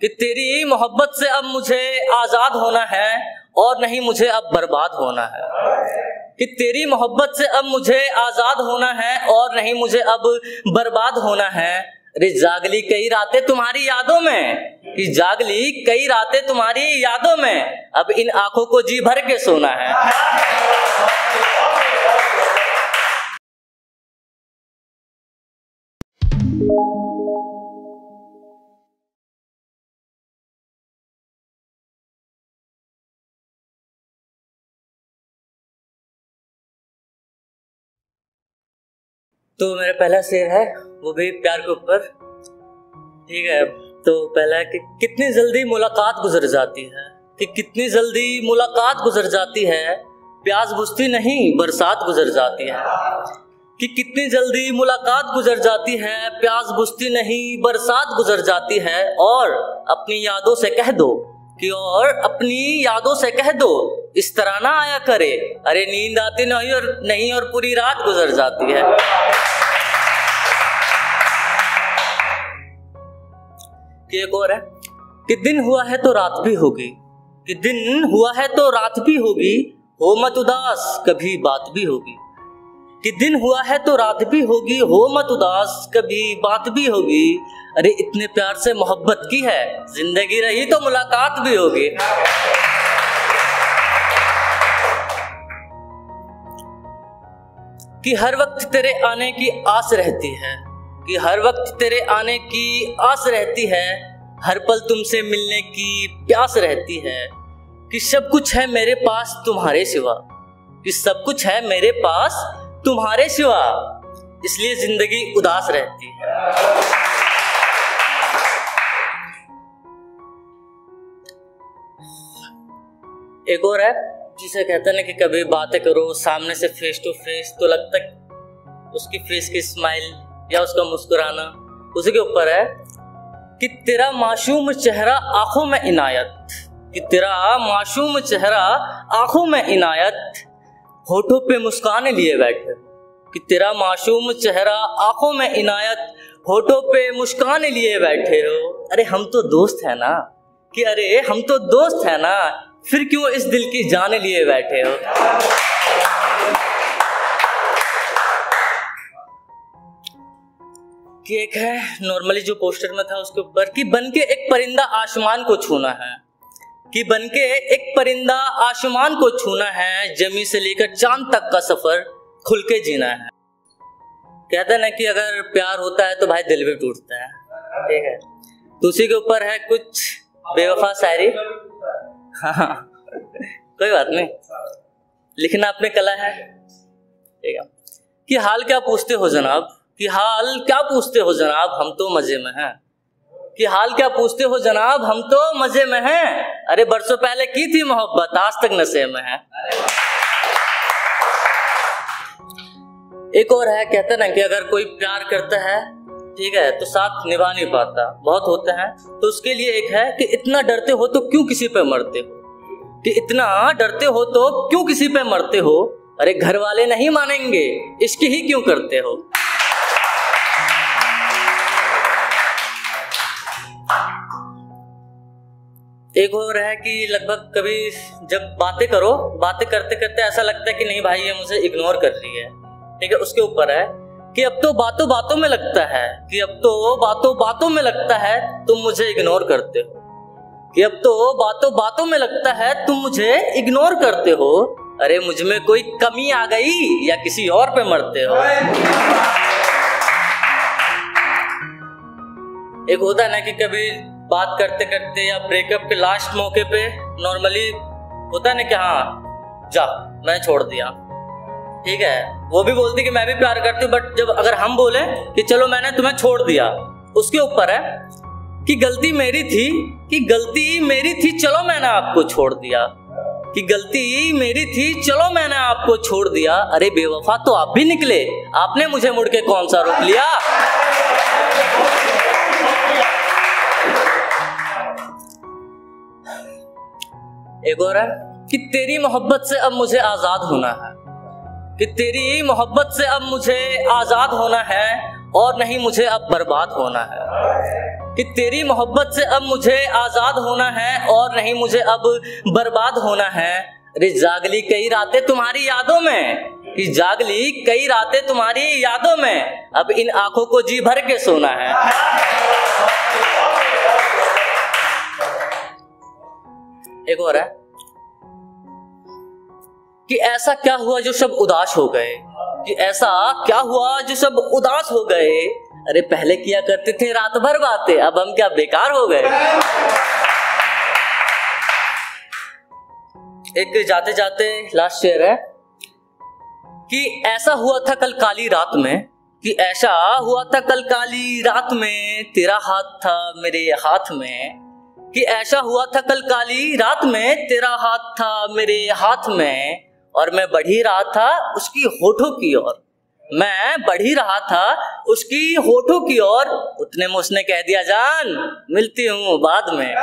कि तेरी मोहब्बत से अब मुझे आजाद होना है और नहीं मुझे अब बर्बाद होना है। कि तेरी मोहब्बत से अब मुझे आजाद होना है और नहीं मुझे अब बर्बाद होना है। अरे जागली कई रातें तुम्हारी यादों में, कि जागली कई रातें तुम्हारी यादों में, अब इन आंखों को जी भर के सोना है। तो मेरा पहला शेर है, वो भी प्यार के ऊपर। ठीक है, तो पहला है कि कितनी जल्दी मुलाकात गुजर जाती है, कि कितनी जल्दी मुलाकात गुजर जाती है, प्यास बुझती नहीं बरसात गुजर जाती है। कि कितनी जल्दी मुलाकात गुजर जाती है, प्यास बुझती नहीं बरसात गुजर जाती है। और अपनी यादों से कह दो कि और अपनी यादों से कह दो इस तरह ना आया करे, अरे नींद आती नहीं और पूरी रात गुजर जाती है। कि एक और है कि दिन हुआ है तो रात भी होगी, कि दिन हुआ है तो रात भी होगी, हो मत उदास कभी बात भी होगी। कि दिन हुआ है तो रात भी होगी, हो मत उदास कभी बात भी होगी। अरे इतने प्यार से मोहब्बत की है, जिंदगी रही तो मुलाकात भी होगी। कि हर वक्त तेरे आने की आस रहती है, कि हर वक्त तेरे आने की आस रहती है, हर पल तुमसे मिलने की प्यास रहती है। कि सब कुछ है मेरे पास तुम्हारे सिवा, कि सब कुछ है मेरे पास तुम्हारे सिवा, इसलिए जिंदगी उदास रहती है। एक और है जिसे कहते हैं ना कि कभी बातें करो सामने से फेस टू फेस तो लगता है उसकी फेस की स्माइल या उसका मुस्कुराना उसी के ऊपर है। कि तेरा मासूम चेहरा आंखों में इनायत, कि तेरा मासूम चेहरा आंखों में इनायत, होठों पे मुस्कान लिए बैठे। कि तेरा मासूम चेहरा आंखों में इनायत, होठों पे मुस्कान लिए बैठे हो। अरे हम तो दोस्त है ना, कि अरे हम तो दोस्त है ना, फिर क्यों इस दिल की जान लिए बैठे हो। कि एक है नॉर्मली जो पोस्टर में था उसके ऊपर कि बनके एक परिंदा आसमान को छूना है, कि बनके एक परिंदा आसमान को छूना है, जमीन से लेकर चांद तक का सफर खुल के जीना है। कहते हैं ना कि अगर प्यार होता है तो भाई दिल भी टूटता है। ठीक है, तो उसी के ऊपर है कुछ बेवफा शायरी। हाँ कोई बात नहीं, लिखना अपनी कला है। ठीक है, कि हाल क्या पूछते हो जनाब, कि हाल क्या पूछते हो जनाब, हम तो मजे में हैं। कि हाल क्या पूछते हो जनाब, हम तो मजे में हैं, अरे बरसों पहले की थी मोहब्बत आज तक नशे में है। एक और है, कहते ना कि अगर कोई प्यार करता है ठीक है तो साथ निभा नहीं पाता, बहुत होते हैं। तो उसके लिए एक है कि इतना डरते हो तो क्यों किसी पे मरते हो, कि इतना डरते हो तो क्यों किसी पे मरते हो, अरे घर वाले नहीं मानेंगे इश्क ही क्यों करते हो। एक और है कि लगभग कभी जब बातें करो, बातें करते करते ऐसा लगता है कि नहीं भाई ये मुझे इग्नोर कर रही है। ठीक है, उसके ऊपर है कि अब तो बातों बातों में लगता है, कि अब तो बातों बातों में लगता है तुम मुझे इग्नोर करते हो, कि अब तो बातों बातों में लगता है तुम मुझे इग्नोर करते हो, अरे मुझ में कोई कमी आ गई या किसी और पे मरते हो। एक होता है ना कि कभी बात करते करते या ब्रेकअप के लास्ट मौके पे नॉर्मली होता है ना कि हाँ जा मैं छोड़ दिया। ठीक है, वो भी बोलती कि मैं भी प्यार करती हूँ, बट जब अगर हम बोले कि चलो मैंने तुम्हें छोड़ दिया, उसके ऊपर है कि गलती मेरी थी, कि गलती मेरी थी चलो मैंने आपको छोड़ दिया, कि गलती मेरी थी चलो मैंने आपको छोड़ दिया। अरे बेवफा तो आप भी निकले, आपने मुझे मुड़ के कौन सा रोक लिया। एक और है कि तेरी मोहब्बत से अब मुझे आजाद होना है, कि तेरी मोहब्बत से अब मुझे आजाद होना है और नहीं मुझे अब बर्बाद होना है, कि तेरी मोहब्बत से अब मुझे आजाद होना है और नहीं मुझे अब बर्बाद होना है। अरे जागली कई रातें तुम्हारी यादों में, कि जागली कई रातें तुम्हारी यादों में, अब इन आंखों को जी भर के सोना है। एक और है कि ऐसा क्या हुआ जो सब उदास हो गए, कि ऐसा क्या हुआ जो सब उदास हो गए। अरे पहले किया करते थे रात भर बातें, अब हम क्या बेकार हो गए। एक जाते जाते लास्ट शेयर है कि ऐसा हुआ था कल काली रात में, कि ऐसा हुआ था कल काली रात में, तेरा हाथ था मेरे हाथ में, कि ऐसा हुआ था कल काली रात में, तेरा हाथ था मेरे हाथ में, और मैं बढ़ ही रहा था उसकी होठों की ओर, मैं बढ़ ही रहा था उसकी होठों की ओर, उतने में उसने कह दिया जान मिलती हूँ बाद में।